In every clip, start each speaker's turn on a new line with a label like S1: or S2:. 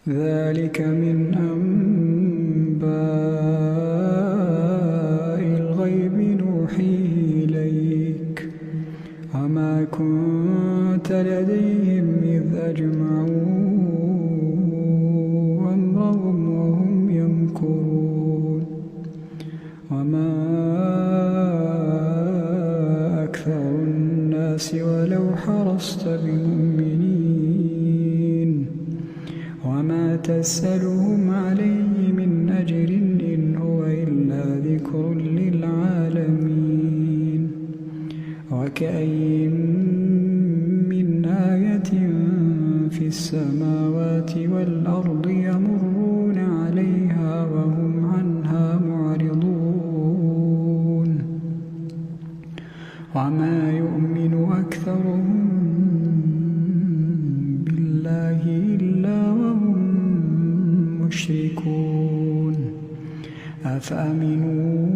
S1: ذلك من أنباء الغيب نوحيه إليك وما كنت لديهم إذ أجمعوا أمرهم وهم يمكرون وما أكثر الناس ولو حرصت بمؤمنين وما تسألهم عليه من أجر إن هو إلا ذكر للعالمين وكأين من آية في السماوات والأرض يمرون عليها وهم عنها معرضون وما يؤمن أكثرهم بالله إلا وهم مشركون أفأمنوا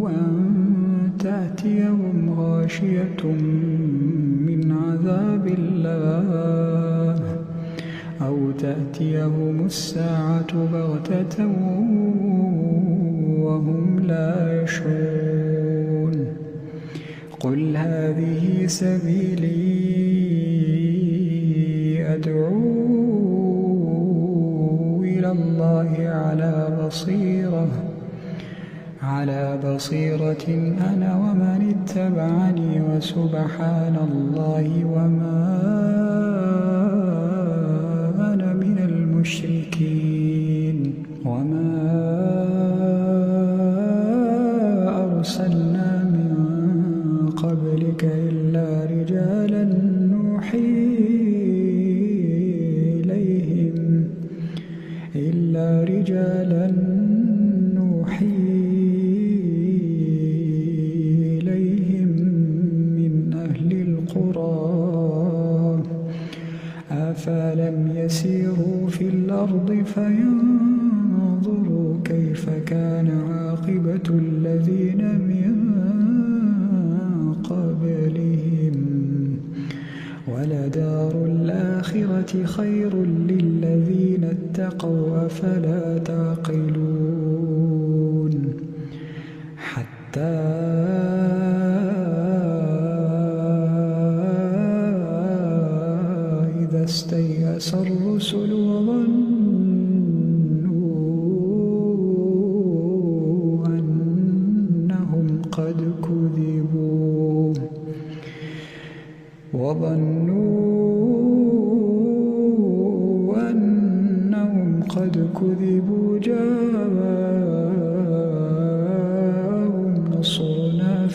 S1: أن تأتيهم غاشية من عذاب الله أو تأتيهم الساعة بغتة وهم لا يشعرون قل هذه سبيلي أدعو إلى الله على بصيرة أنا ومن اتبعني وسبحان الله وما أنا من المشركين وما أرسلنا من قبلك إلا رجالا نوحي إليهم من أهل القرى أفلم يسيروا في الأرض فينظروا كيف كان عاقبة الذين من قبلهم ولدار الآخرة خير للذين اتقوا أفلا تعقلون حتى إذا استيأس الرسل وظنوا أنهم قد كذبوا جاءهم نصرنا